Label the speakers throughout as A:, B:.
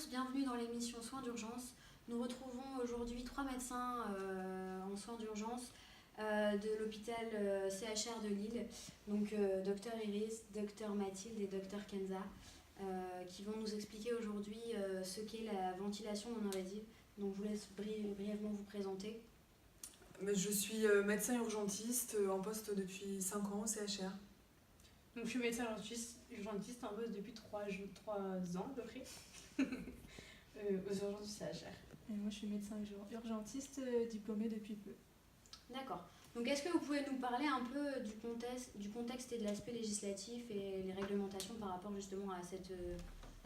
A: tous, bienvenue dans l'émission Soins d'urgence. Nous retrouvons aujourd'hui 3 médecins en soins d'urgence de l'hôpital CHR de Lille, donc Dr Iris, Dr Mathilde et Dr Kenza, qui vont nous expliquer aujourd'hui ce qu'est la ventilation non invasive. Donc je vous laisse brièvement vous présenter.
B: Je suis médecin urgentiste en poste depuis 5 ans au CHR.
C: Donc, je suis médecin urgentiste en poste depuis 3 ans à peu près aux urgences du CHR.
D: Et moi je suis médecin urgentiste diplômée depuis peu.
A: D'accord. Donc est-ce que vous pouvez nous parler un peu du contexte et de l'aspect législatif et les réglementations par rapport justement à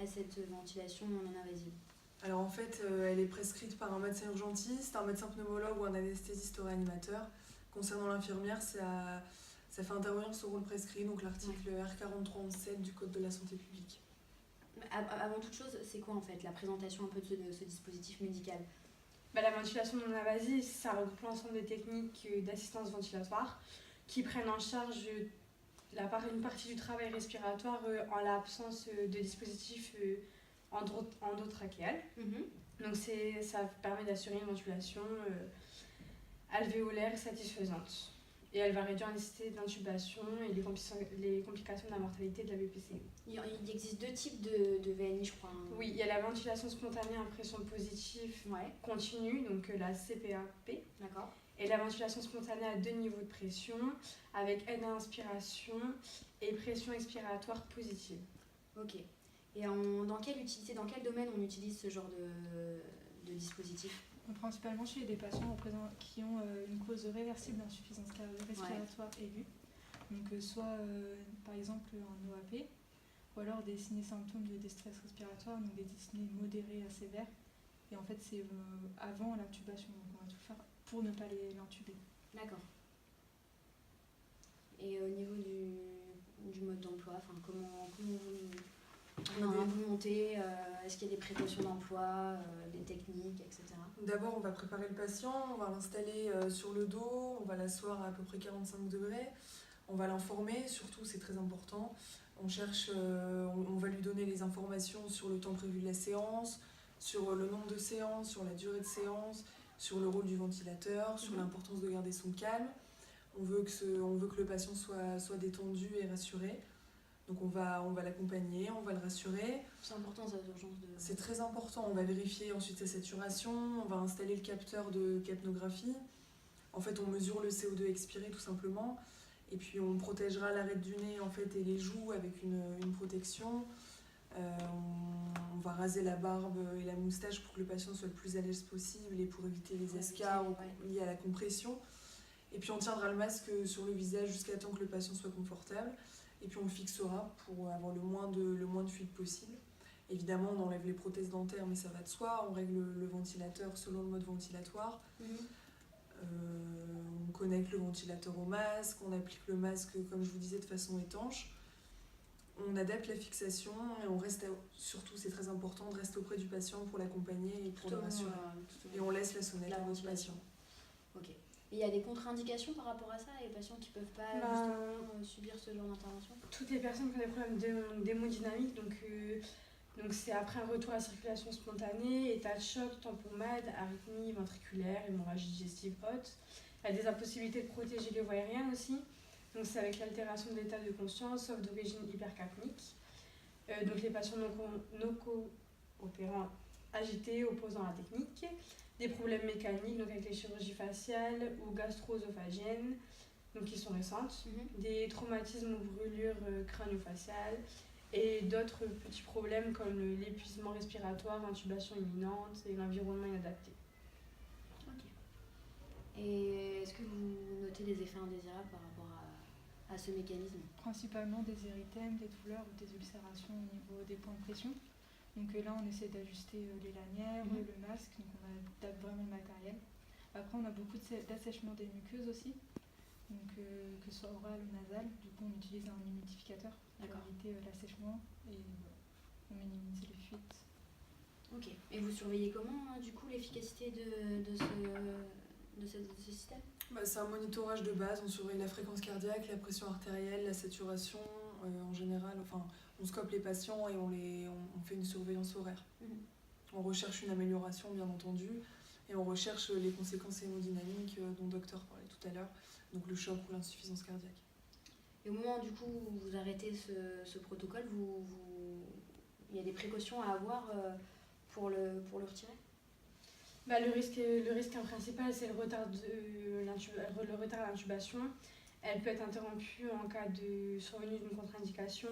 A: cette ventilation non invasive?
B: Alors en fait, elle est prescrite par un médecin urgentiste, un médecin pneumologue ou un anesthésiste réanimateur. Concernant l'infirmière, ça fait intervenir son rôle prescrit, donc l'article R4311-7 du Code de la santé publique.
A: Avant toute chose, c'est quoi en fait la présentation un peu de ce dispositif médical?
C: La ventilation non invasive, ça regroupe l'ensemble des techniques d'assistance ventilatoire qui prennent en charge une partie du travail respiratoire en l'absence de dispositifs endotrachéal. Donc ça permet d'assurer une ventilation alvéolaire satisfaisante. Et elle va réduire la nécessité d'intubation et les complications de la mortalité de la BPCO.
A: Il existe 2 types de VNI, je crois.
C: Oui, il y a la ventilation spontanée à pression positive continue, donc la CPAP.
A: D'accord.
C: Et la ventilation spontanée à 2 niveaux de pression, avec aide à l'inspiration et pression expiratoire positive.
A: Ok. Et dans quel domaine on utilise ce genre de dispositif?
D: Principalement chez des patients qui ont une cause réversible d'insuffisance respiratoire aiguë. Donc soit par exemple un OAP, ou alors des signes et symptômes de déstress respiratoire, donc des dyspnées modérées à sévères. Et en fait c'est avant l'intubation, donc on va tout faire pour ne pas l'intuber.
A: D'accord. Et au niveau du mode d'emploi, comment vous montez, est-ce qu'il y a des précautions d'emploi, des techniques, etc.
B: D'abord, on va préparer le patient, on va l'installer sur le dos, on va l'asseoir à peu près 45 degrés, on va l'informer, surtout c'est très important. On va lui donner les informations sur le temps prévu de la séance, sur le nombre de séances, sur la durée de séance, sur le rôle du ventilateur, sur l'importance de garder son calme. On veut que le patient soit détendu et rassuré. Donc on va l'accompagner, on va le rassurer.
A: C'est important ça, l'urgence de...
B: C'est très important, on va vérifier ensuite sa saturation, on va installer le capteur de capnographie. En fait, on mesure le CO2 expiré tout simplement. Et puis on protégera l'arête du nez en fait, et les joues avec une protection. On va raser la barbe et la moustache pour que le patient soit le plus à l'aise possible et pour éviter les escarres liés à la compression. Et puis on tiendra le masque sur le visage jusqu'à temps que le patient soit confortable. Et puis on le fixera pour avoir le moins de fuite possible. Évidemment, on enlève les prothèses dentaires, mais ça va de soi. On règle le ventilateur selon le mode ventilatoire. On connecte le ventilateur au masque, on applique le masque, comme je vous disais, de façon étanche. On adapte la fixation et on reste, surtout c'est très important, de rester auprès du patient pour l'accompagner et pour le rassurer. Et on laisse la sonnette à notre patient.
A: Ok. Et il y a des contre-indications par rapport à ça, les patients qui ne peuvent pas justement subir ce genre d'intervention?
C: Toutes les personnes qui ont des problèmes d'hémodynamique, donc c'est après un retour à la circulation spontanée, état de choc, tamponade, arythmie ventriculaire, hémorragie digestive haute. Il y a des impossibilités de protéger les voies aériennes aussi. Donc c'est avec l'altération de l'état de conscience, sauf d'origine hypercapnique. Donc les patients non coopérants agités, opposant à la technique. Des problèmes mécaniques, donc avec les chirurgies faciales ou gastro-œsophagiennes, donc qui sont récentes. Des traumatismes ou brûlures crânio-faciales. Et d'autres petits problèmes comme l'épuisement respiratoire, l'intubation imminente et l'environnement inadapté.
A: Ok. Et est-ce que vous notez des effets indésirables par rapport à ce mécanisme?
D: Principalement des érythèmes, des douleurs ou des ulcérations au niveau des points de pression. Donc là, on essaie d'ajuster les lanières, le masque, donc on adapte vraiment le matériel. Après, on a beaucoup d'assèchement des muqueuses aussi, donc que ce soit oral ou nasal. Du coup, on utilise un humidificateur pour éviter l'assèchement et on minimise les fuites.
A: Ok. Et vous surveillez comment, du coup, l'efficacité de ce système?
B: C'est un monitorage de base, on surveille la fréquence cardiaque, la pression artérielle, la saturation en général. Enfin, on scope les patients et on fait une surveillance horaire. On recherche une amélioration, bien entendu, et on recherche les conséquences hémodynamiques dont le docteur parlait tout à l'heure, donc le choc ou l'insuffisance cardiaque.
A: Et au moment du coup où vous arrêtez ce protocole, il y a des précautions à avoir pour le retirer?
C: Le risque principal, c'est le retard à l'intubation. Elle peut être interrompue en cas de survenue d'une contre-indication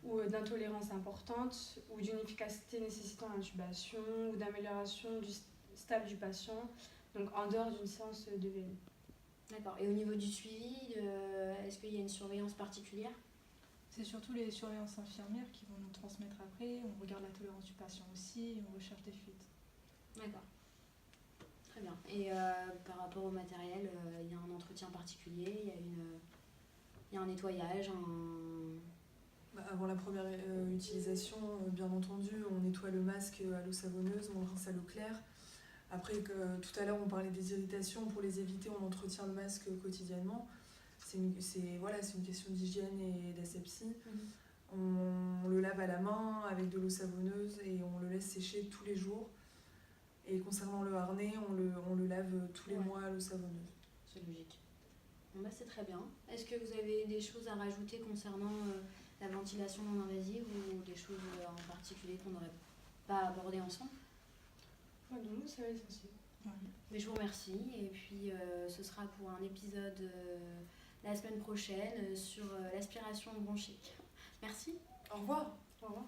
C: ou d'intolérance importante ou d'une efficacité nécessitant l'intubation ou d'amélioration du stable du patient, donc en dehors d'une séance de VMI.
A: D'accord. Et au niveau du suivi, est-ce qu'il y a une surveillance particulière?
D: C'est surtout les surveillances infirmières qui vont nous transmettre après. On regarde la tolérance du patient aussi et on recherche des fuites.
A: D'accord. Très bien. Et par rapport au matériel, il y a un entretien particulier, il y a un nettoyage,
B: Avant la première utilisation, bien entendu, on nettoie le masque à l'eau savonneuse, on le rince à l'eau claire. Après, tout à l'heure, on parlait des irritations. Pour les éviter, on entretient le masque quotidiennement. C'est une question d'hygiène et d'asepsie. On le lave à la main avec de l'eau savonneuse et on le laisse sécher tous les jours. Et concernant le harnais, on le lave tous les mois à l'eau savonneuse.
A: C'est logique. Bon, c'est très bien. Est-ce que vous avez des choses à rajouter concernant la ventilation non invasive ou des choses en particulier qu'on n'aurait pas abordées ensemble?
C: Non, c'est l'essentiel.
A: Mais je vous remercie et puis ce sera pour un épisode la semaine prochaine sur l'aspiration bronchique. Merci.
B: Au revoir.
C: Au revoir.